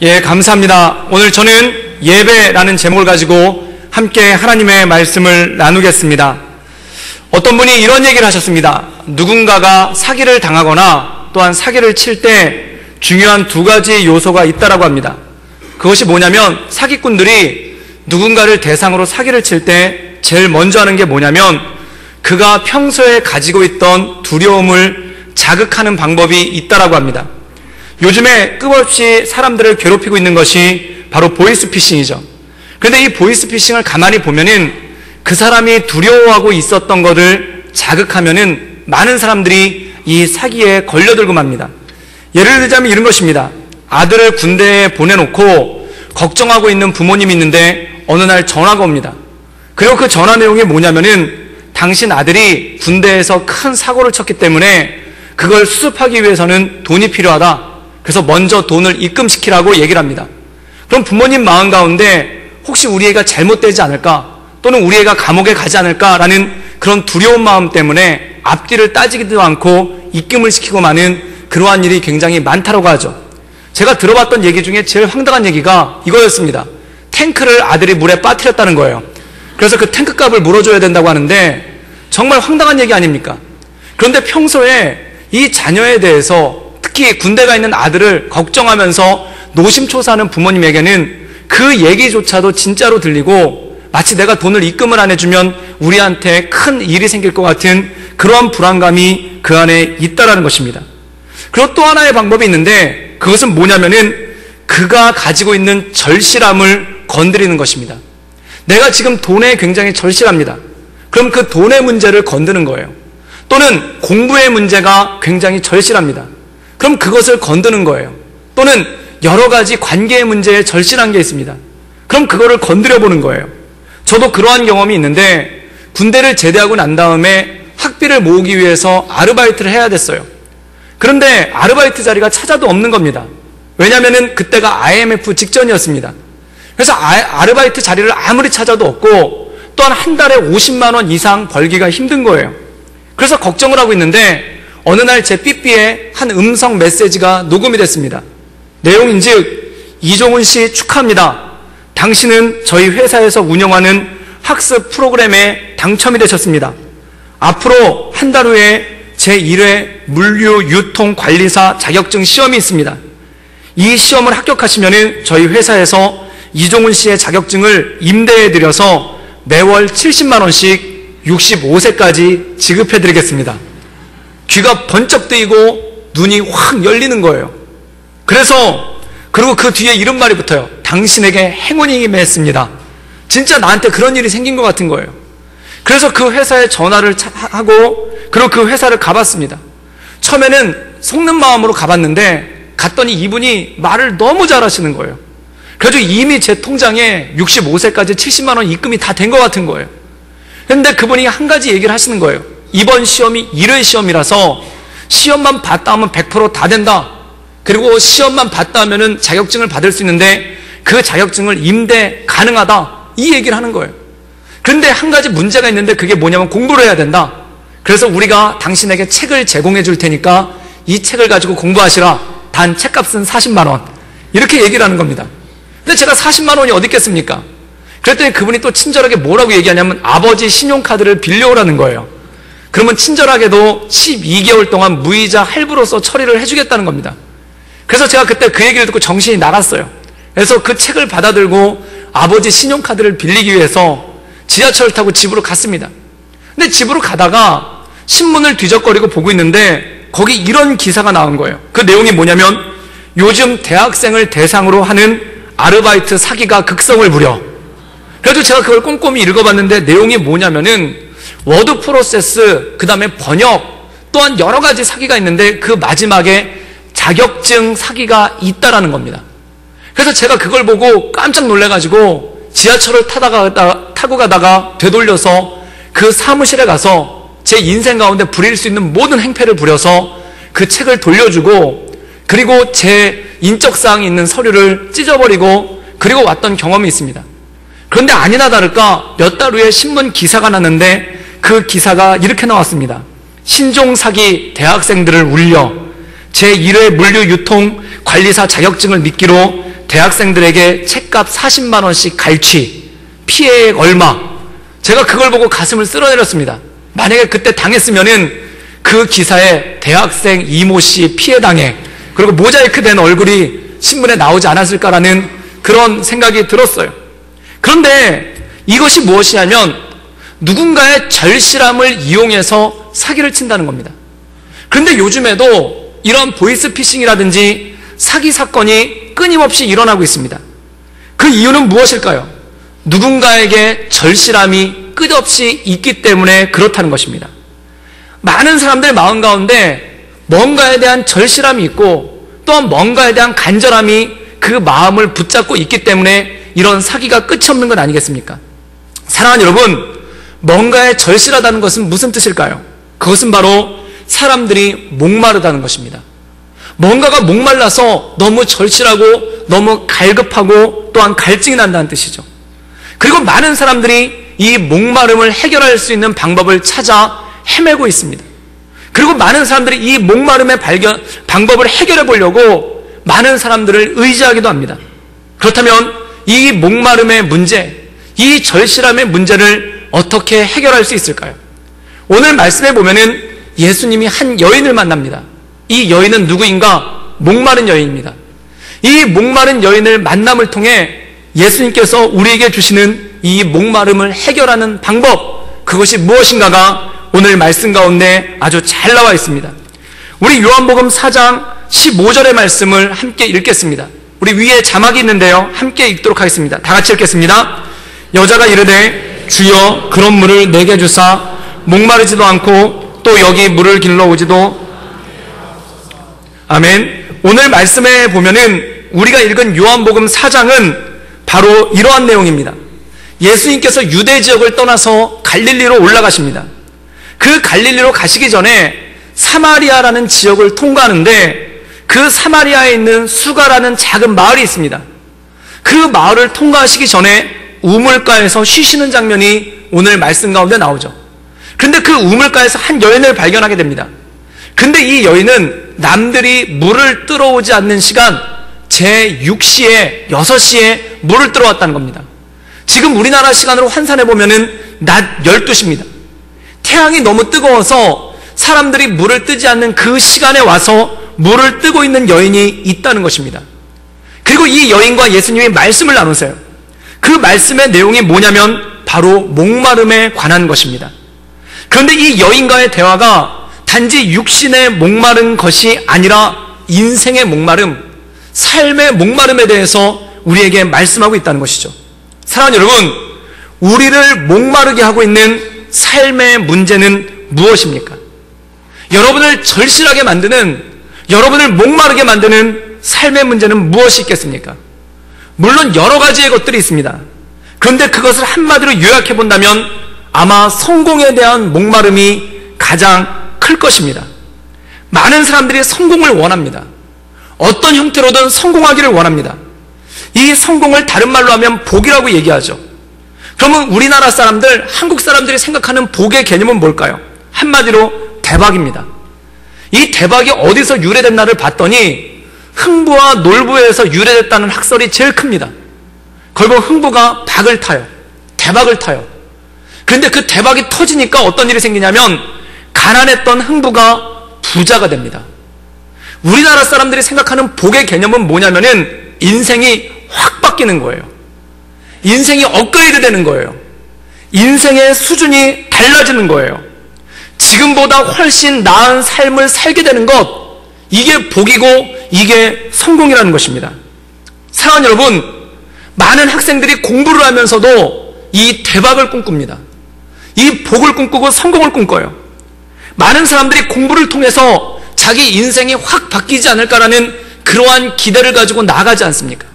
예, 감사합니다. 오늘 저는 예배라는 제목을 가지고 함께 하나님의 말씀을 나누겠습니다. 어떤 분이 이런 얘기를 하셨습니다. 누군가가 사기를 당하거나 또한 사기를 칠 때 중요한 두 가지 요소가 있다라고 합니다. 그것이 뭐냐면 사기꾼들이 누군가를 대상으로 사기를 칠 때 제일 먼저 하는 게 뭐냐면 그가 평소에 가지고 있던 두려움을 자극하는 방법이 있다라고 합니다. 요즘에 끝없이 사람들을 괴롭히고 있는 것이 바로 보이스피싱이죠. 그런데 이 보이스피싱을 가만히 보면은 그 사람이 두려워하고 있었던 것을 자극하면은 많은 사람들이 이 사기에 걸려들고 맙니다. 예를 들자면 이런 것입니다. 아들을 군대에 보내놓고 걱정하고 있는 부모님이 있는데 어느 날 전화가 옵니다. 그리고 그 전화 내용이 뭐냐면은 당신 아들이 군대에서 큰 사고를 쳤기 때문에 그걸 수습하기 위해서는 돈이 필요하다. 그래서 먼저 돈을 입금시키라고 얘기를 합니다. 그럼 부모님 마음 가운데 혹시 우리 애가 잘못되지 않을까? 또는 우리 애가 감옥에 가지 않을까라는 그런 두려운 마음 때문에 앞뒤를 따지기도 않고 입금을 시키고 마는 그러한 일이 굉장히 많다고 하죠. 제가 들어봤던 얘기 중에 제일 황당한 얘기가 이거였습니다. 탱크를 아들이 물에 빠뜨렸다는 거예요. 그래서 그 탱크 값을 물어줘야 된다고 하는데 정말 황당한 얘기 아닙니까? 그런데 평소에 이 자녀에 대해서 특히 군대가 있는 아들을 걱정하면서 노심초사하는 부모님에게는 그 얘기조차도 진짜로 들리고 마치 내가 돈을 입금을 안 해주면 우리한테 큰 일이 생길 것 같은 그러한 불안감이 그 안에 있다라는 것입니다. 그리고 또 하나의 방법이 있는데 그것은 뭐냐면은 그가 가지고 있는 절실함을 건드리는 것입니다. 내가 지금 돈에 굉장히 절실합니다. 그럼 그 돈의 문제를 건드는 거예요. 또는 공부의 문제가 굉장히 절실합니다. 그럼 그것을 건드는 거예요. 또는 여러 가지 관계의 문제에 절실한 게 있습니다. 그럼 그거를 건드려 보는 거예요. 저도 그러한 경험이 있는데 군대를 제대하고 난 다음에 학비를 모으기 위해서 아르바이트를 해야 됐어요. 그런데 아르바이트 자리가 찾아도 없는 겁니다. 왜냐하면 그때가 IMF 직전이었습니다. 그래서 아르바이트 자리를 아무리 찾아도 없고 또한 한 달에 50만 원 이상 벌기가 힘든 거예요. 그래서 걱정을 하고 있는데 어느 날 제 삐삐에 한 음성 메시지가 녹음이 됐습니다. 내용인즉 이종훈 씨 축하합니다. 당신은 저희 회사에서 운영하는 학습 프로그램에 당첨이 되셨습니다. 앞으로 한 달 후에 제1회 물류유통관리사 자격증 시험이 있습니다. 이 시험을 합격하시면 저희 회사에서 이종훈 씨의 자격증을 임대해드려서 매월 70만 원씩 65세까지 지급해드리겠습니다. 귀가 번쩍 뜨이고 눈이 확 열리는 거예요. 그리고 그 뒤에 이런 말이 붙어요. 당신에게 행운이 임했습니다. 진짜 나한테 그런 일이 생긴 것 같은 거예요. 그래서 그 회사에 전화를 하고 그리고 그 회사를 가봤습니다. 처음에는 속는 마음으로 가봤는데 갔더니 이분이 말을 너무 잘하시는 거예요. 그래서 이미 제 통장에 65세까지 70만 원 입금이 다 된 것 같은 거예요. 그런데 그분이 한 가지 얘기를 하시는 거예요. 이번 시험이 1회 시험이라서 시험만 봤다 하면 100% 다 된다. 그리고 시험만 봤다 하면은 자격증을 받을 수 있는데 그 자격증을 임대 가능하다. 이 얘기를 하는 거예요. 그런데 한 가지 문제가 있는데 그게 뭐냐면 공부를 해야 된다. 그래서 우리가 당신에게 책을 제공해 줄 테니까 이 책을 가지고 공부하시라. 단 책값은 40만 원. 이렇게 얘기를 하는 겁니다. 근데 제가 40만 원이 어디 있겠습니까? 그랬더니 그분이 또 친절하게 뭐라고 얘기하냐면 아버지 신용카드를 빌려오라는 거예요. 그러면 친절하게도 12개월 동안 무이자 할부로서 처리를 해주겠다는 겁니다. 그래서 제가 그때 그 얘기를 듣고 정신이 나갔어요. 그래서 그 책을 받아들고 아버지 신용카드를 빌리기 위해서 지하철을 타고 집으로 갔습니다. 근데 집으로 가다가 신문을 뒤적거리고 보고 있는데 거기 이런 기사가 나온 거예요. 그 내용이 뭐냐면 요즘 대학생을 대상으로 하는 아르바이트 사기가 극성을 부려. 그래도 제가 그걸 꼼꼼히 읽어봤는데 내용이 뭐냐면은 워드 프로세스, 그 다음에 번역, 또한 여러 가지 사기가 있는데 그 마지막에 자격증 사기가 있다라는 겁니다. 그래서 제가 그걸 보고 깜짝 놀래가지고 지하철을 타고 가다가 되돌려서 그 사무실에 가서 제 인생 가운데 부릴 수 있는 모든 행패를 부려서 그 책을 돌려주고 그리고 제 인적사항이 있는 서류를 찢어버리고 그리고 왔던 경험이 있습니다. 그런데 아니나 다를까 몇 달 후에 신문 기사가 났는데 그 기사가 이렇게 나왔습니다. 신종사기 대학생들을 울려 제1회 물류유통관리사 자격증을 미끼로 대학생들에게 책값 40만 원씩 갈취, 피해액 얼마. 제가 그걸 보고 가슴을 쓸어내렸습니다. 만약에 그때 당했으면은 그 기사에 대학생 이모 씨 피해당해, 그리고 모자이크 된 얼굴이 신문에 나오지 않았을까라는 그런 생각이 들었어요. 그런데 이것이 무엇이냐면 누군가의 절실함을 이용해서 사기를 친다는 겁니다. 그런데 요즘에도 이런 보이스피싱이라든지 사기 사건이 끊임없이 일어나고 있습니다. 그 이유는 무엇일까요? 누군가에게 절실함이 끝없이 있기 때문에 그렇다는 것입니다. 많은 사람들 마음 가운데 뭔가에 대한 절실함이 있고 또한 뭔가에 대한 간절함이 그 마음을 붙잡고 있기 때문에 이런 사기가 끝이 없는 것 아니겠습니까? 사랑하는 여러분, 뭔가에 절실하다는 것은 무슨 뜻일까요? 그것은 바로 사람들이 목마르다는 것입니다. 뭔가가 목말라서 너무 절실하고 너무 갈급하고 또한 갈증이 난다는 뜻이죠. 그리고 많은 사람들이 이 목마름을 해결할 수 있는 방법을 찾아 헤매고 있습니다. 그리고 많은 사람들이 이 목마름의 방법을 해결해 보려고 많은 사람들을 의지하기도 합니다. 그렇다면 이 목마름의 문제, 이 절실함의 문제를 어떻게 해결할 수 있을까요? 오늘 말씀에 보면은 예수님이 한 여인을 만납니다. 이 여인은 누구인가? 목마른 여인입니다. 이 목마른 여인을 만남을 통해 예수님께서 우리에게 주시는 이 목마름을 해결하는 방법, 그것이 무엇인가가 오늘 말씀 가운데 아주 잘 나와 있습니다. 우리 요한복음 4장 15절의 말씀을 함께 읽겠습니다. 우리 위에 자막이 있는데요, 함께 읽도록 하겠습니다. 다 같이 읽겠습니다. 여자가 이르되 주여 그런 물을 내게 주사 목마르지도 않고 또 여기 물을 길러오지도. 아멘. 오늘 말씀에 보면은 우리가 읽은 요한복음 4장은 바로 이러한 내용입니다. 예수님께서 유대 지역을 떠나서 갈릴리로 올라가십니다. 그 갈릴리로 가시기 전에 사마리아라는 지역을 통과하는데 그 사마리아에 있는 수가라는 작은 마을이 있습니다. 그 마을을 통과하시기 전에 우물가에서 쉬시는 장면이 오늘 말씀 가운데 나오죠. 그런데 그 우물가에서 한 여인을 발견하게 됩니다. 근데 이 여인은 남들이 물을 뜨러오지 않는 시간 제6시에 6시에 물을 뜨러왔다는 겁니다. 지금 우리나라 시간으로 환산해 보면은 낮 12시입니다. 태양이 너무 뜨거워서 사람들이 물을 뜨지 않는 그 시간에 와서 물을 뜨고 있는 여인이 있다는 것입니다. 그리고 이 여인과 예수님이 말씀을 나누세요. 그 말씀의 내용이 뭐냐면 바로 목마름에 관한 것입니다. 그런데 이 여인과의 대화가 단지 육신의 목마른 것이 아니라 인생의 목마름, 삶의 목마름에 대해서 우리에게 말씀하고 있다는 것이죠. 사랑하는 여러분, 우리를 목마르게 하고 있는 삶의 문제는 무엇입니까? 여러분을 절실하게 만드는, 여러분을 목마르게 만드는 삶의 문제는 무엇이 있겠습니까? 물론 여러 가지의 것들이 있습니다. 그런데 그것을 한마디로 요약해 본다면 아마 성공에 대한 목마름이 가장 클 것입니다. 많은 사람들이 성공을 원합니다. 어떤 형태로든 성공하기를 원합니다. 이 성공을 다른 말로 하면 복이라고 얘기하죠. 그러면 우리나라 사람들, 한국 사람들이 생각하는 복의 개념은 뭘까요? 한마디로 대박입니다. 이 대박이 어디서 유래됐나를 봤더니 흥부와 놀부에서 유래됐다는 학설이 제일 큽니다. 결국 흥부가 박을 타요. 대박을 타요. 그런데 그 대박이 터지니까 어떤 일이 생기냐면 가난했던 흥부가 부자가 됩니다. 우리나라 사람들이 생각하는 복의 개념은 뭐냐면은 인생이 확 바뀌는 거예요. 인생이 업그레이드 되는 거예요. 인생의 수준이 달라지는 거예요. 지금보다 훨씬 나은 삶을 살게 되는 것, 이게 복이고 이게 성공이라는 것입니다. 사랑하는 여러분, 많은 학생들이 공부를 하면서도 이 대박을 꿈꿉니다. 이 복을 꿈꾸고 성공을 꿈꿔요. 많은 사람들이 공부를 통해서 자기 인생이 확 바뀌지 않을까라는 그러한 기대를 가지고 나아가지 않습니까?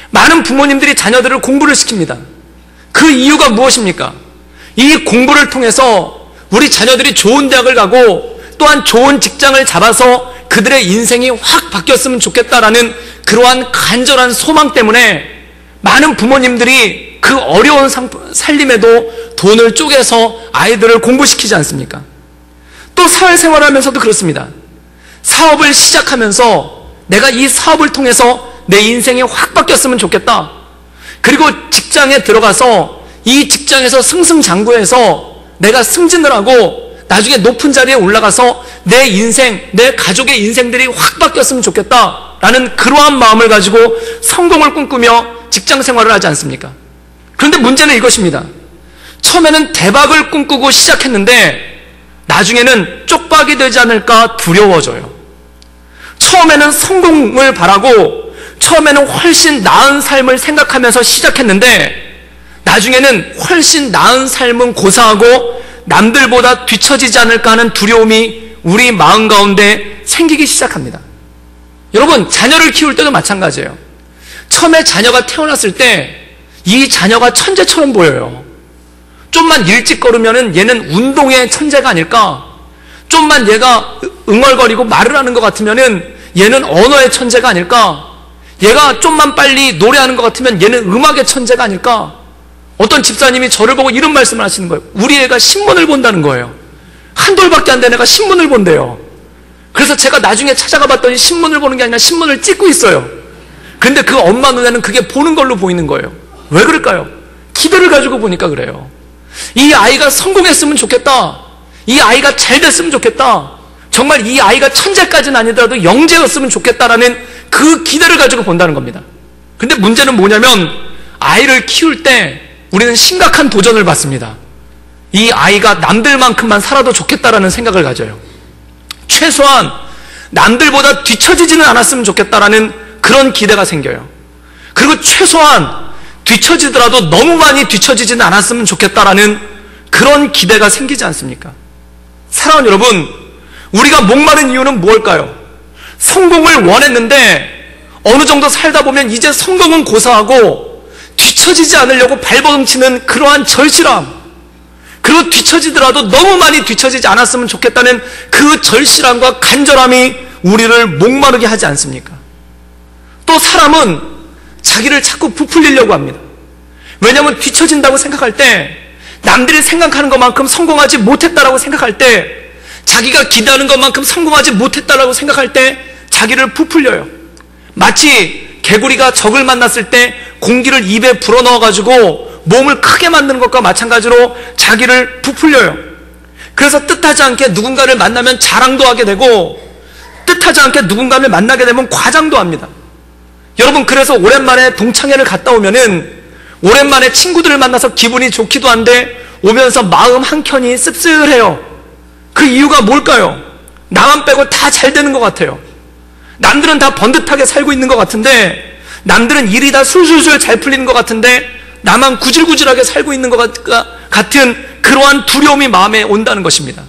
많은 부모님들이 자녀들을 공부를 시킵니다. 그 이유가 무엇입니까? 이 공부를 통해서 우리 자녀들이 좋은 대학을 가고 또한 좋은 직장을 잡아서 그들의 인생이 확 바뀌었으면 좋겠다라는 그러한 간절한 소망 때문에 많은 부모님들이 그 어려운 살림에도 돈을 쪼개서 아이들을 공부시키지 않습니까? 또 사회생활을 하면서도 그렇습니다. 사업을 시작하면서 내가 이 사업을 통해서 내 인생이 확 바뀌었으면 좋겠다. 그리고 직장에 들어가서 이 직장에서 승승장구해서 내가 승진을 하고 나중에 높은 자리에 올라가서 내 인생, 내 가족의 인생들이 확 바뀌었으면 좋겠다라는 그러한 마음을 가지고 성공을 꿈꾸며 직장 생활을 하지 않습니까? 그런데 문제는 이것입니다. 처음에는 대박을 꿈꾸고 시작했는데 나중에는 쪽박이 되지 않을까 두려워져요. 처음에는 성공을 바라고 처음에는 훨씬 나은 삶을 생각하면서 시작했는데 나중에는 훨씬 나은 삶은 고사하고 남들보다 뒤처지지 않을까 하는 두려움이 우리 마음 가운데 생기기 시작합니다. 여러분, 자녀를 키울 때도 마찬가지예요. 처음에 자녀가 태어났을 때 이 자녀가 천재처럼 보여요. 좀만 일찍 걸으면 얘는 운동의 천재가 아닐까? 좀만 얘가 응얼거리고 말을 하는 것 같으면 얘는 언어의 천재가 아닐까? 얘가 좀만 빨리 노래하는 것 같으면 얘는 음악의 천재가 아닐까? 어떤 집사님이 저를 보고 이런 말씀을 하시는 거예요. 우리 애가 신문을 본다는 거예요. 한 돌밖에 안 된 애가 신문을 본대요. 그래서 제가 나중에 찾아가 봤더니 신문을 보는 게 아니라 신문을 찍고 있어요. 근데 그 엄마 눈에는 그게 보는 걸로 보이는 거예요. 왜 그럴까요? 기대를 가지고 보니까 그래요. 이 아이가 성공했으면 좋겠다. 이 아이가 잘 됐으면 좋겠다. 정말 이 아이가 천재까지는 아니더라도 영재였으면 좋겠다라는 그 기대를 가지고 본다는 겁니다. 근데 문제는 뭐냐면 아이를 키울 때 우리는 심각한 도전을 받습니다. 이 아이가 남들만큼만 살아도 좋겠다라는 생각을 가져요. 최소한 남들보다 뒤처지지는 않았으면 좋겠다라는 그런 기대가 생겨요. 그리고 최소한 뒤처지더라도 너무 많이 뒤처지지는 않았으면 좋겠다라는 그런 기대가 생기지 않습니까? 사랑하는 여러분, 우리가 목마른 이유는 무엇일까요? 성공을 원했는데 어느 정도 살다 보면 이제 성공은 고사하고 뒤처지지 않으려고 발버둥치는 그러한 절실함, 그리고 뒤처지더라도 너무 많이 뒤처지지 않았으면 좋겠다는 그 절실함과 간절함이 우리를 목마르게 하지 않습니까? 또 사람은 자기를 자꾸 부풀리려고 합니다. 왜냐하면 뒤처진다고 생각할 때, 남들이 생각하는 것만큼 성공하지 못했다라고 생각할 때, 자기가 기대하는 것만큼 성공하지 못했다라고 생각할 때 자기를 부풀려요. 마치 개구리가 적을 만났을 때 공기를 입에 불어넣어가지고 몸을 크게 만드는 것과 마찬가지로 자기를 부풀려요. 그래서 뜻하지 않게 누군가를 만나면 자랑도 하게 되고, 뜻하지 않게 누군가를 만나게 되면 과장도 합니다. 여러분, 그래서 오랜만에 동창회를 갔다 오면은 오랜만에 친구들을 만나서 기분이 좋기도 한데 오면서 마음 한켠이 씁쓸해요. 그 이유가 뭘까요? 나만 빼고 다 잘 되는 것 같아요. 남들은 다 번듯하게 살고 있는 것 같은데, 남들은 일이 다 술술술 잘 풀리는 것 같은데 나만 구질구질하게 살고 있는 것 같은 그러한 두려움이 마음에 온다는 것입니다.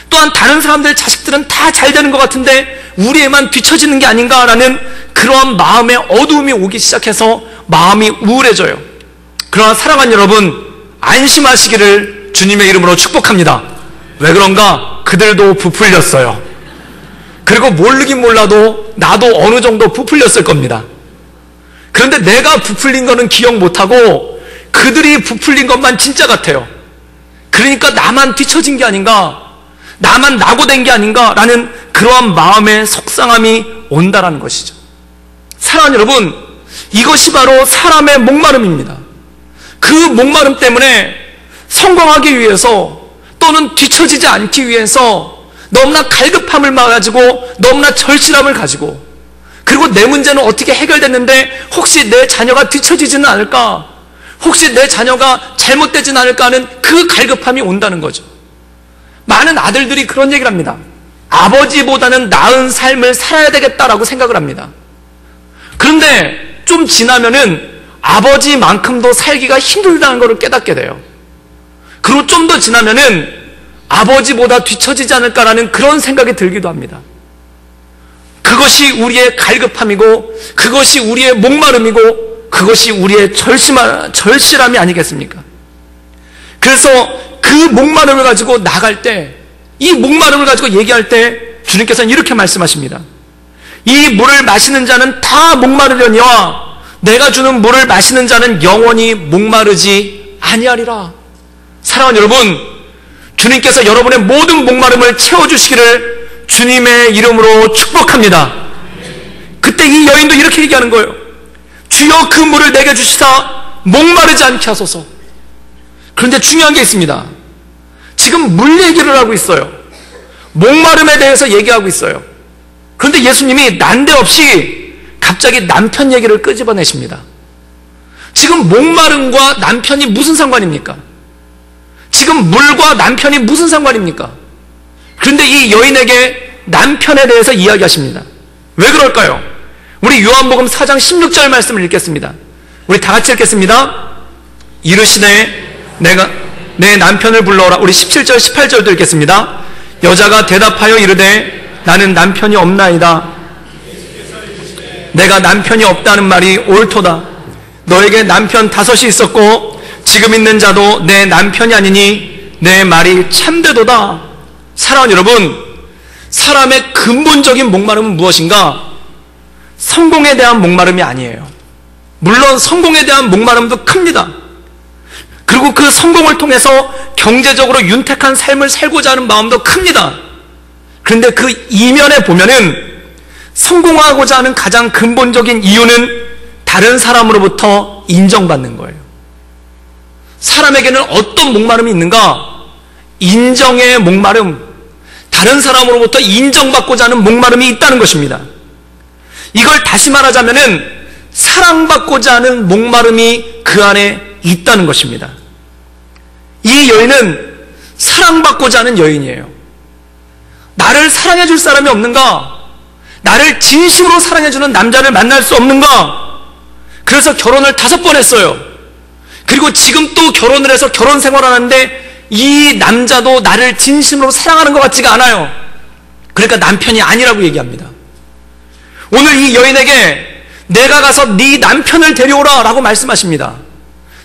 또한 다른 사람들 자식들은 다 잘 되는 것 같은데 우리 애만 뒤처지는 게 아닌가라는 그러한 마음의 어두움이 오기 시작해서 마음이 우울해져요. 그러나 사랑하는 여러분, 안심하시기를 주님의 이름으로 축복합니다. 왜 그런가? 그들도 부풀렸어요. 그리고 모르긴 몰라도 나도 어느 정도 부풀렸을 겁니다. 그런데 내가 부풀린 거는 기억 못하고 그들이 부풀린 것만 진짜 같아요. 그러니까 나만 뒤처진 게 아닌가, 나만 낙오된 게 아닌가라는 그러한 마음의 속상함이 온다라는 것이죠. 사랑하는 여러분, 이것이 바로 사람의 목마름입니다. 그 목마름 때문에 성공하기 위해서 또는 뒤처지지 않기 위해서 너무나 갈급함을 가지고, 너무나 절실함을 가지고, 그리고 내 문제는 어떻게 해결됐는데 혹시 내 자녀가 뒤처지지는 않을까, 혹시 내 자녀가 잘못되지는 않을까 하는 그 갈급함이 온다는 거죠. 많은 아들들이 그런 얘기를 합니다. 아버지보다는 나은 삶을 살아야 되겠다라고 생각을 합니다. 그런데 좀 지나면은 아버지만큼도 살기가 힘들다는 것을 깨닫게 돼요. 그리고 좀 더 지나면은 아버지보다 뒤처지지 않을까라는 그런 생각이 들기도 합니다. 그것이 우리의 갈급함이고, 그것이 우리의 목마름이고, 그것이 우리의 절실함이 아니겠습니까? 그래서 그 목마름을 가지고 나갈 때, 이 목마름을 가지고 얘기할 때 주님께서는 이렇게 말씀하십니다. 이 물을 마시는 자는 다 목마르려니와 내가 주는 물을 마시는 자는 영원히 목마르지 아니하리라. 사랑하는 여러분, 주님께서 여러분의 모든 목마름을 채워주시기를 주님의 이름으로 축복합니다. 그때 그런데 이 여인도 이렇게 얘기하는 거예요. 주여 그 물을 내게 주시사 목마르지 않게 하소서. 그런데 중요한 게 있습니다. 지금 물 얘기를 하고 있어요. 목마름에 대해서 얘기하고 있어요. 그런데 예수님이 난데없이 갑자기 남편 얘기를 끄집어내십니다. 지금 목마름과 남편이 무슨 상관입니까? 지금 물과 남편이 무슨 상관입니까? 그런데 이 여인에게 남편에 대해서 이야기하십니다. 왜 그럴까요? 우리 요한복음 4장 16절 말씀을 읽겠습니다. 우리 다 같이 읽겠습니다. 이르시되 내가 내 남편을 불러오라. 우리 17절 18절도 읽겠습니다. 여자가 대답하여 이르되 나는 남편이 없나이다. 내가 남편이 없다는 말이 옳도다. 너에게 남편 5이 있었고 지금 있는 자도 내 남편이 아니니 내 말이 참되도다. 사랑하는 여러분, 사람의 근본적인 목마름은 무엇인가? 성공에 대한 목마름이 아니에요. 물론 성공에 대한 목마름도 큽니다. 그리고 그 성공을 통해서 경제적으로 윤택한 삶을 살고자 하는 마음도 큽니다. 그런데 그 이면에 보면은 성공하고자 하는 가장 근본적인 이유는 다른 사람으로부터 인정받는 거예요. 사람에게는 어떤 목마름이 있는가? 인정의 목마름, 다른 사람으로부터 인정받고자 하는 목마름이 있다는 것입니다. 이걸 다시 말하자면은 사랑받고자 하는 목마름이 그 안에 있다는 것입니다. 이 여인은 사랑받고자 하는 여인이에요. 나를 사랑해 줄 사람이 없는가? 나를 진심으로 사랑해 주는 남자를 만날 수 없는가? 그래서 결혼을 5번 했어요. 그리고 지금 또 결혼을 해서 결혼 생활하는데 이 남자도 나를 진심으로 사랑하는 것 같지가 않아요. 그러니까 남편이 아니라고 얘기합니다. 오늘 이 여인에게 내가 가서 네 남편을 데려오라 라고 말씀하십니다.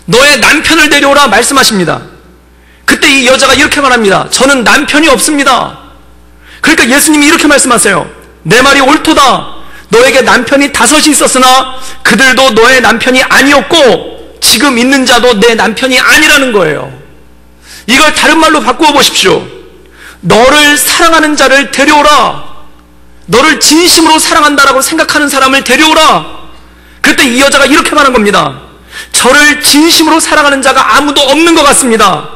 너의 남편을 데려오라 말씀하십니다. 그때 이 여자가 이렇게 말합니다. 저는 남편이 없습니다. 그러니까 예수님이 이렇게 말씀하세요. 내 말이 옳도다. 너에게 남편이 5이 있었으나 그들도 너의 남편이 아니었고 지금 있는 자도 내 남편이 아니라는 거예요. 이걸 다른 말로 바꾸어 보십시오. 너를 사랑하는 자를 데려오라. 너를 진심으로 사랑한다라고 생각하는 사람을 데려오라. 그때 이 여자가 이렇게 말한 겁니다. 저를 진심으로 사랑하는 자가 아무도 없는 것 같습니다.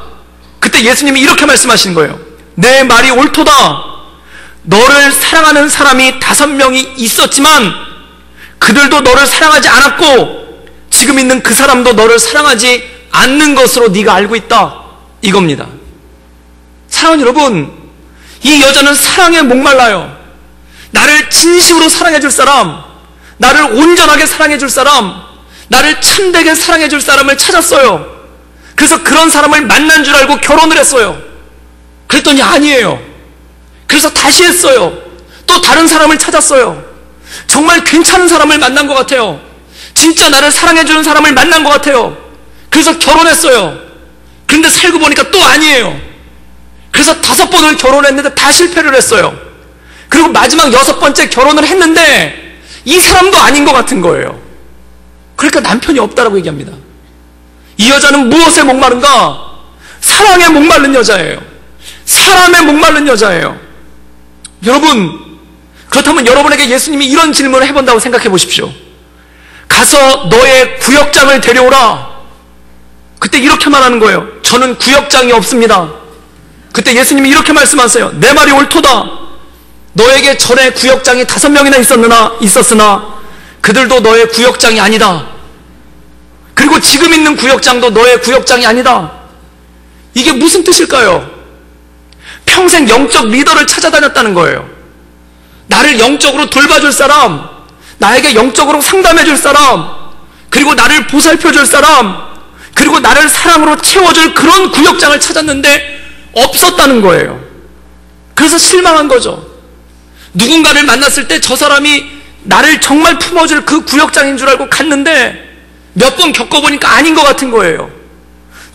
그때 예수님이 이렇게 말씀하시는 거예요. 내 말이 옳도다. 너를 사랑하는 사람이 5명이 있었지만 그들도 너를 사랑하지 않았고 지금 있는 그 사람도 너를 사랑하지 않는 것으로 네가 알고 있다. 이겁니다. 사랑하는 여러분, 이 여자는 사랑에 목말라요. 나를 진심으로 사랑해 줄 사람, 나를 온전하게 사랑해 줄 사람, 나를 참되게 사랑해 줄 사람을 찾았어요. 그래서 그런 사람을 만난 줄 알고 결혼을 했어요. 그랬더니 아니에요. 그래서 다시 했어요. 또 다른 사람을 찾았어요. 정말 괜찮은 사람을 만난 것 같아요. 진짜 나를 사랑해주는 사람을 만난 것 같아요. 그래서 결혼했어요. 그런데 살고 보니까 또 아니에요. 그래서 5번을 결혼했는데 다 실패를 했어요. 그리고 마지막 6번째 결혼을 했는데 이 사람도 아닌 것 같은 거예요. 그러니까 남편이 없다라고 얘기합니다. 이 여자는 무엇에 목마른가? 사랑에 목마른 여자예요. 사람에 목마른 여자예요. 여러분, 그렇다면 여러분에게 예수님이 이런 질문을 해본다고 생각해 보십시오. 가서 너의 구역장을 데려오라. 그때 이렇게 말하는 거예요. 저는 구역장이 없습니다. 그때 예수님이 이렇게 말씀하세요. 내 말이 옳도다. 너에게 전에 구역장이 5명이나 있었으나 그들도 너의 구역장이 아니다. 그리고 지금 있는 구역장도 너의 구역장이 아니다. 이게 무슨 뜻일까요? 평생 영적 리더를 찾아다녔다는 거예요. 나를 영적으로 돌봐줄 사람, 나에게 영적으로 상담해줄 사람, 그리고 나를 보살펴줄 사람, 그리고 나를 사랑으로 채워줄 그런 구역장을 찾았는데 없었다는 거예요. 그래서 실망한 거죠. 누군가를 만났을 때 저 사람이 나를 정말 품어줄 그 구역장인 줄 알고 갔는데 몇 번 겪어보니까 아닌 것 같은 거예요.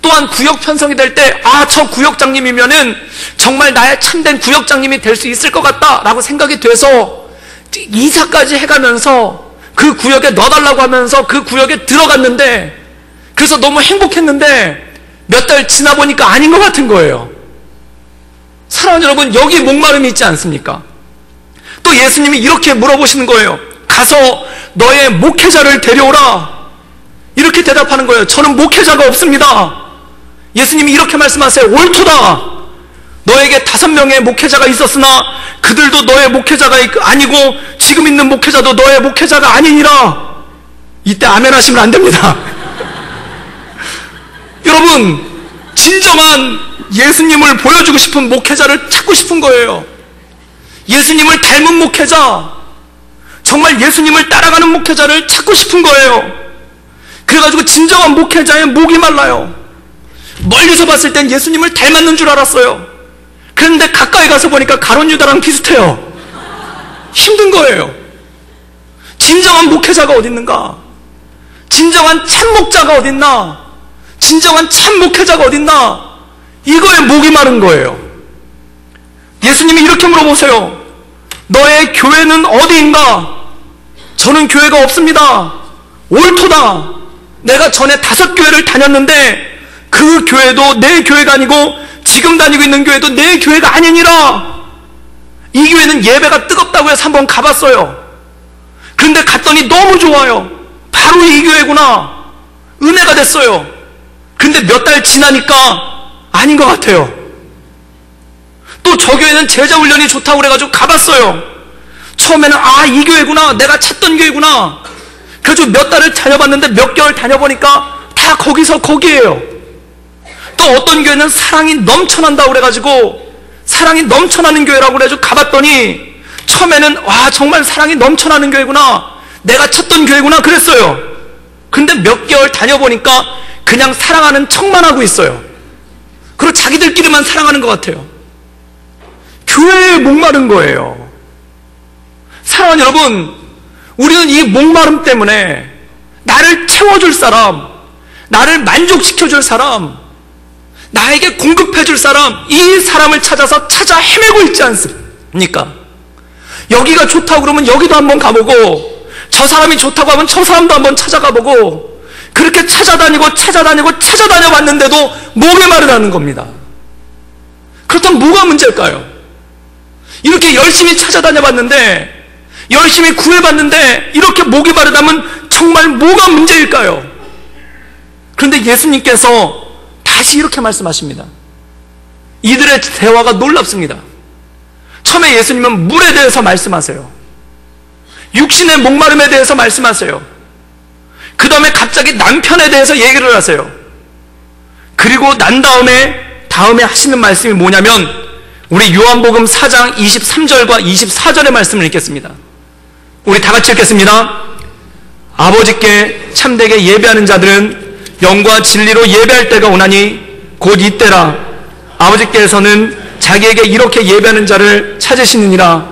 또한 구역 편성이 될 때 저 구역장님이면은 정말 나의 참된 구역장님이 될 수 있을 것 같다라고 생각이 돼서 이사까지 해가면서 그 구역에 넣어달라고 하면서 그 구역에 들어갔는데 그래서 너무 행복했는데 몇 달 지나 보니까 아닌 것 같은 거예요. 사랑하는 여러분, 여기 목마름이 있지 않습니까? 또 예수님이 이렇게 물어보시는 거예요. 가서 너의 목회자를 데려오라. 이렇게 대답하는 거예요. 저는 목회자가 없습니다. 예수님이 이렇게 말씀하세요. 옳도다. 너에게 5명의 목회자가 있었으나 그들도 너의 목회자가 아니고 지금 있는 목회자도 너의 목회자가 아니니라. 이때 아멘 하시면 안 됩니다. 여러분, 진정한 예수님을 보여주고 싶은 목회자를 찾고 싶은 거예요. 예수님을 닮은 목회자, 정말 예수님을 따라가는 목회자를 찾고 싶은 거예요. 그래가지고 진정한 목회자의 목이 말라요. 멀리서 봤을 땐 예수님을 닮았는 줄 알았어요. 그런데 가까이 가서 보니까 가룟 유다랑 비슷해요. 힘든 거예요. 진정한 목회자가 어딨는가? 진정한 참 목자가 어딨나? 진정한 참 목회자가 어딨나? 이거에 목이 마른 거예요. 예수님이 이렇게 물어보세요. 너의 교회는 어디인가? 저는 교회가 없습니다. 옳도다. 내가 전에 5교회를 다녔는데 그 교회도 내 교회가 아니고 지금 다니고 있는 교회도 내 교회가 아니니라. 이 교회는 예배가 뜨겁다고 해서 한번 가봤어요. 그런데 갔더니 너무 좋아요. 바로 이 교회구나. 은혜가 됐어요. 근데 몇 달 지나니까 아닌 것 같아요. 또 저 교회는 제자 훈련이 좋다고 그래가지고 가봤어요. 처음에는 이 교회구나. 내가 찾던 교회구나. 그래서 몇 달을 다녀봤는데 몇 개월 다녀보니까 다 거기서 거기에요. 또 어떤 교회는 사랑이 넘쳐난다고 그래가지고 사랑이 넘쳐나는 교회라고 그래가지고 가봤더니 처음에는 정말 사랑이 넘쳐나는 교회구나. 내가 찾던 교회구나 그랬어요. 근데 몇 개월 다녀보니까 그냥 사랑하는 척만 하고 있어요. 그리고 자기들끼리만 사랑하는 것 같아요. 교회에 목마른 거예요. 사랑하는 여러분, 우리는 이 목마름 때문에 나를 채워줄 사람, 나를 만족시켜줄 사람, 나에게 공급해줄 사람, 이 사람을 찾아 헤매고 있지 않습니까? 여기가 좋다고 그러면 여기도 한번 가보고, 저 사람이 좋다고 하면 저 사람도 한번 찾아가보고, 그렇게 찾아다녀봤는데도 목이 마르다는 겁니다. 그렇다면 뭐가 문제일까요? 이렇게 열심히 찾아다녀봤는데, 열심히 구해봤는데 이렇게 목이 마르다면 정말 뭐가 문제일까요? 그런데 예수님께서 다시 이렇게 말씀하십니다. 이들의 대화가 놀랍습니다. 처음에 예수님은 물에 대해서 말씀하세요. 육신의 목마름에 대해서 말씀하세요. 그 다음에 갑자기 남편에 대해서 얘기를 하세요. 그리고 난 다음에 하시는 말씀이 뭐냐면 우리 요한복음 4장 23절과 24절의 말씀을 읽겠습니다. 우리 다 같이 읽겠습니다. 아버지께 참되게 예배하는 자들은 영과 진리로 예배할 때가 오나니 곧 이때라. 아버지께서는 자기에게 이렇게 예배하는 자를 찾으시느니라.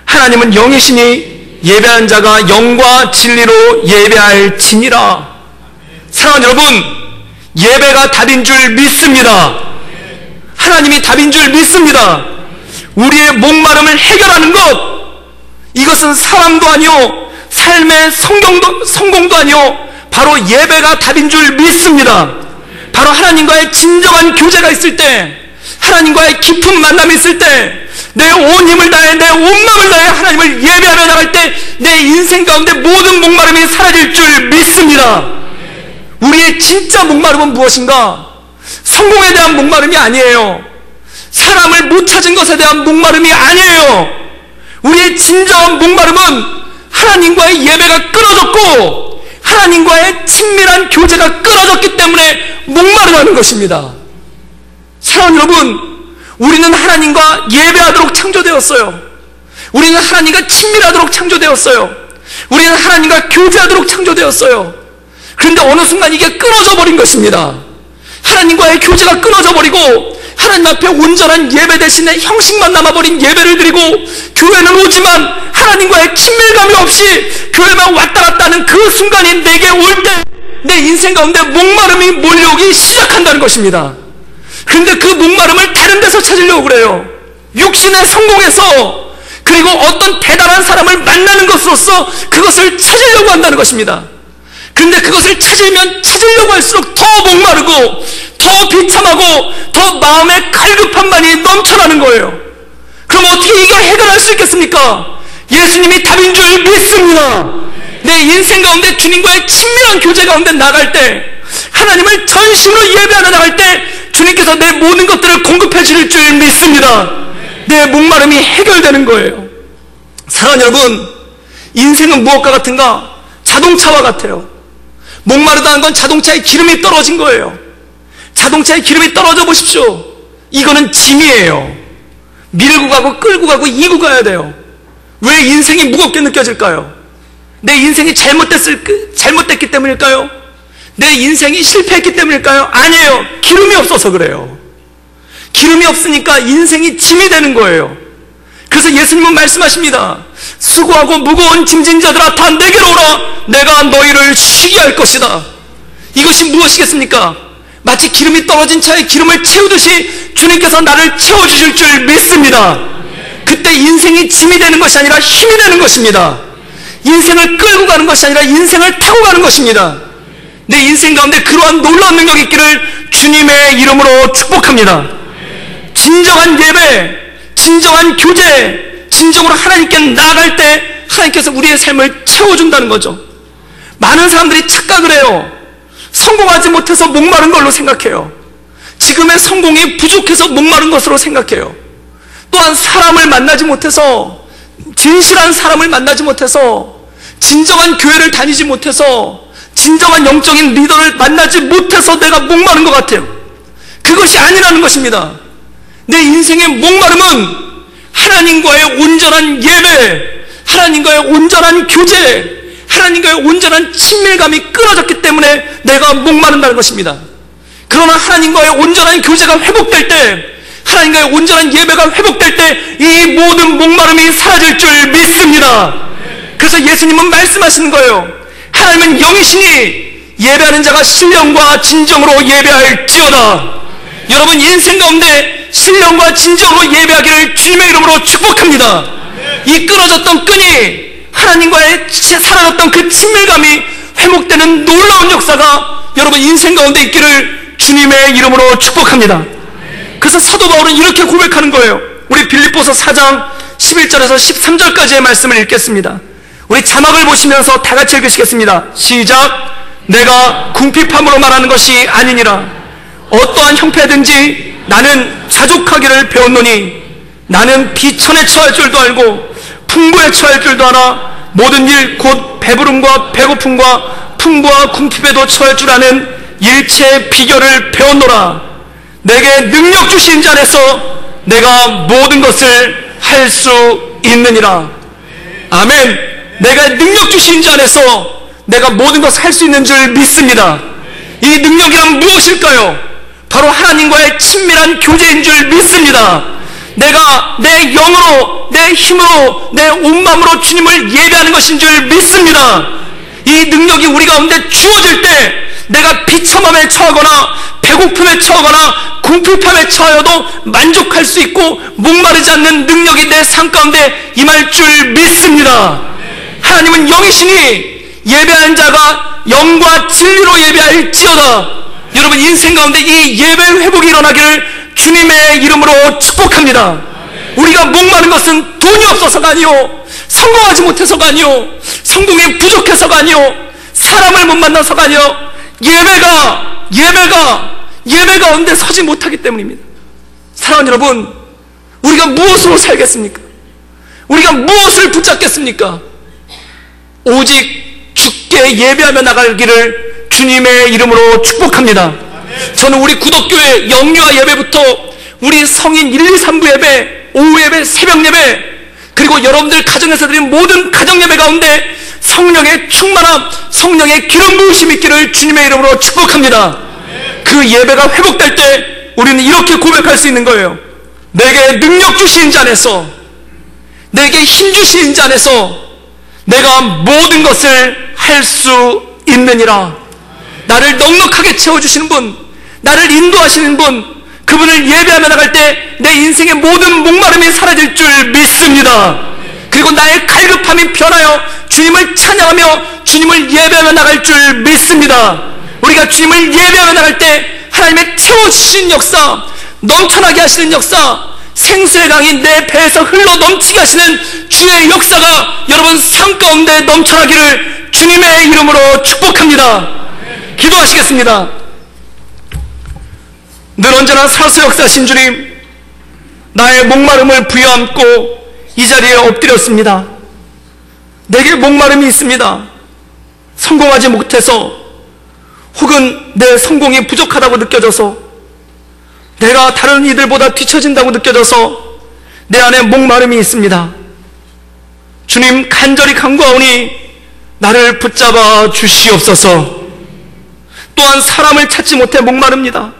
하나님은 영이시니 예배하는 자가 영과 진리로 예배할지니라. 사랑하는 여러분, 예배가 답인 줄 믿습니다. 하나님이 답인 줄 믿습니다. 우리의 목마름을 해결하는 것, 이것은 사람도 아니요 삶의 성공도 아니요 바로 예배가 답인 줄 믿습니다. 바로 하나님과의 진정한 교제가 있을 때, 하나님과의 깊은 만남이 있을 때, 내 온 힘을 다해 내 온 마음을 다해 하나님을 예배하며 나갈 때 내 인생 가운데 모든 목마름이 사라질 줄 믿습니다. 우리의 진짜 목마름은 무엇인가? 성공에 대한 목마름이 아니에요. 사람을 못 찾은 것에 대한 목마름이 아니에요. 우리의 진정한 목마름은 하나님과의 예배가 끊어졌고 하나님과의 친밀한 교제가 끊어졌기 때문에 목마르다는 것입니다. 사랑하는 여러분, 우리는 하나님과 예배하도록 창조되었어요. 우리는 하나님과 친밀하도록 창조되었어요. 우리는 하나님과 교제하도록 창조되었어요. 그런데 어느 순간 이게 끊어져 버린 것입니다. 하나님과의 교제가 끊어져 버리고 하나님 앞에 온전한 예배 대신에 형식만 남아버린 예배를 드리고 교회는 오지만 하나님과의 친밀감이 없이 교회만 왔다 갔다 하는 그 순간이 내게 올 때 내 인생 가운데 목마름이 몰려오기 시작한다는 것입니다. 그런데 그 목마름을 다른 데서 찾으려고 그래요. 육신의 성공에서, 그리고 어떤 대단한 사람을 만나는 것으로서 그것을 찾으려고 한다는 것입니다. 그런데 그것을 찾으려고 할수록 더 목마르고 더 비참하고 더 마음에 갈급함만이 넘쳐나는 거예요. 그럼 어떻게 이걸 해결할 수 있겠습니까? 예수님이 답인 줄 믿습니다. 내 인생 가운데 주님과의 친밀한 교제 가운데 나갈 때, 하나님을 전심으로 예배하러 나갈 때 주님께서 내 모든 것들을 공급해 주실 줄 믿습니다. 내 목마름이 해결되는 거예요. 사랑하는 여러분, 인생은 무엇과 같은가? 자동차와 같아요. 목마르다는 건 자동차에 기름이 떨어진 거예요. 자동차에 기름이 떨어져 보십시오. 이거는 짐이에요. 밀고 가고 끌고 가고 이고 가야 돼요. 왜 인생이 무겁게 느껴질까요? 내 인생이 잘못됐기 때문일까요? 내 인생이 실패했기 때문일까요? 아니에요. 기름이 없어서 그래요. 기름이 없으니까 인생이 짐이 되는 거예요. 그래서 예수님은 말씀하십니다. 수고하고 무거운 짐진 자들아 다 내게로 오라. 내가 너희를 쉬게 할 것이다. 이것이 무엇이겠습니까? 마치 기름이 떨어진 차에 기름을 채우듯이 주님께서 나를 채워주실 줄 믿습니다. 그때 인생이 짐이 되는 것이 아니라 힘이 되는 것입니다. 인생을 끌고 가는 것이 아니라 인생을 타고 가는 것입니다. 내 인생 가운데 그러한 놀라운 능력이 있기를 주님의 이름으로 축복합니다. 진정한 예배, 진정한 교제, 진정으로 하나님께 나아갈 때 하나님께서 우리의 삶을 채워준다는 거죠. 많은 사람들이 착각을 해요. 성공하지 못해서 목마른 걸로 생각해요. 지금의 성공이 부족해서 목마른 것으로 생각해요. 또한 사람을 만나지 못해서, 진실한 사람을 만나지 못해서, 진정한 교회를 다니지 못해서, 진정한 영적인 리더를 만나지 못해서 내가 목마른 것 같아요. 그것이 아니라는 것입니다. 내 인생의 목마름은 하나님과의 온전한 예배, 하나님과의 온전한 교제, 하나님과의 온전한 친밀감이 끊어졌기 때문에 내가 목마른다는 것입니다. 그러나 하나님과의 온전한 교제가 회복될 때, 하나님과의 온전한 예배가 회복될 때 이 모든 목마름이 사라질 줄 믿습니다. 그래서 예수님은 말씀하시는 거예요. 하나님은 영이시니 예배하는 자가 신령과 진정으로 예배할지어다. 여러분, 인생 가운데 신령과 진정으로 예배하기를 주님의 이름으로 축복합니다. 이 끊어졌던 끈이, 하나님과의 사라졌던 그 친밀감이 회복되는 놀라운 역사가 여러분 인생 가운데 있기를 주님의 이름으로 축복합니다. 그래서 사도 바울은 이렇게 고백하는 거예요. 우리 빌립보서 4장 11절에서 13절까지의 말씀을 읽겠습니다. 우리 자막을 보시면서 다 같이 읽으시겠습니다. 시작. 내가 궁핍함으로 말하는 것이 아니니라. 어떠한 형편이든지 나는 자족하기를 배웠노니 나는 비천에 처할 줄도 알고 풍부에 처할 줄도 알아. 모든 일 곧 배부름과 배고픔과 풍부와 궁핍에도 처할 줄 아는 일체의 비결을 배웠노라. 내게 능력 주신 자 안에서 내가 모든 것을 할 수 있느니라. 아멘. 내가 능력 주신 자 안에서 내가 모든 것을 할 수 있는 줄 믿습니다. 이 능력이란 무엇일까요? 바로 하나님과의 친밀한 교제인 줄 믿습니다. 내가 내 영으로, 내 힘으로, 내 온 마음으로 주님을 예배하는 것인 줄 믿습니다. 이 능력이 우리 가운데 주어질 때 내가 비참함에 처하거나 배고픔에 처하거나 궁핍함에 처하여도 만족할 수 있고 목마르지 않는 능력이 내 삶 가운데 임할 줄 믿습니다. 하나님은 영이시니 예배하는 자가 영과 진리로 예배할지어다. 여러분, 인생 가운데 이 예배 회복이 일어나기를 주님의 이름으로 축복합니다. 우리가 목마른 것은 돈이 없어서가 아니요, 성공하지 못해서가 아니요, 성공이 부족해서가 아니요, 사람을 못 만나서가 아니요, 예배가 언제 서지 못하기 때문입니다. 사랑하는 여러분, 우리가 무엇으로 살겠습니까? 우리가 무엇을 붙잡겠습니까? 오직 주께 예배하며 나가기를 주님의 이름으로 축복합니다. 저는 우리 구덕교회 영유아 예배부터 우리 성인 1, 2, 3부 예배, 오후 예배, 새벽 예배, 그리고 여러분들 가정에서 드리는 모든 가정 예배 가운데 성령의 충만함, 성령의 기름 부으심 있기를 주님의 이름으로 축복합니다. 그 예배가 회복될 때 우리는 이렇게 고백할 수 있는 거예요. 내게 능력 주신 자 안에서, 내게 힘 주신 자 안에서 내가 모든 것을 할 수 있느니라. 나를 넉넉하게 채워주시는 분, 나를 인도하시는 분, 그분을 예배하며 나갈 때 내 인생의 모든 목마름이 사라질 줄 믿습니다. 그리고 나의 갈급함이 변하여 주님을 찬양하며 주님을 예배하며 나갈 줄 믿습니다. 우리가 주님을 예배하며 나갈 때 하나님의 채워주시는 역사, 넘쳐나게 하시는 역사, 생수의 강이 내 배에서 흘러 넘치게 하시는 주의 역사가 여러분 삶 가운데 넘쳐나기를 주님의 이름으로 축복합니다. 기도하시겠습니다. 늘 언제나 살아서 역사하신 주님, 나의 목마름을 부여안고 이 자리에 엎드렸습니다. 내게 목마름이 있습니다. 성공하지 못해서, 혹은 내 성공이 부족하다고 느껴져서, 내가 다른 이들보다 뒤처진다고 느껴져서 내 안에 목마름이 있습니다. 주님, 간절히 간구하오니 나를 붙잡아 주시옵소서. 또한 사람을 찾지 못해 목마릅니다.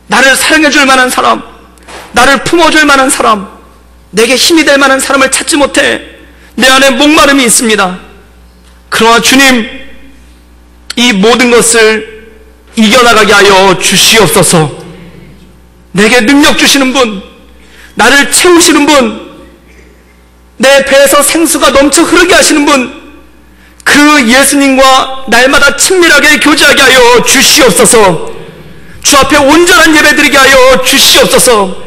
나를 사랑해 줄 만한 사람, 나를 품어줄 만한 사람, 내게 힘이 될 만한 사람을 찾지 못해 내 안에 목마름이 있습니다. 그러나 주님, 이 모든 것을 이겨나가게 하여 주시옵소서. 내게 능력 주시는 분, 나를 채우시는 분, 내 배에서 생수가 넘쳐 흐르게 하시는 분, 그 예수님과 날마다 친밀하게 교제하게 하여 주시옵소서. 주 앞에 온전한 예배 드리게 하여 주시옵소서.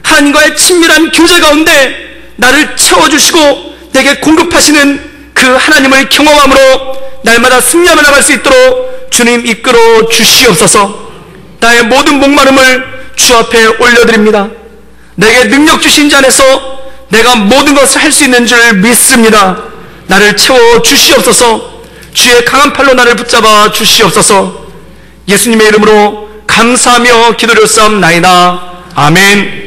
하나님과의 친밀한 교제 가운데 나를 채워주시고 내게 공급하시는 그 하나님을 경험함으로 날마다 승리하며 나갈 수 있도록 주님 이끌어 주시옵소서. 나의 모든 목마름을 주 앞에 올려드립니다. 내게 능력 주신 자 안에서 내가 모든 것을 할 수 있는 줄 믿습니다. 나를 채워 주시옵소서. 주의 강한 팔로 나를 붙잡아 주시옵소서. 예수님의 이름으로 감사하며 기도드렸사옵나이다. 아멘.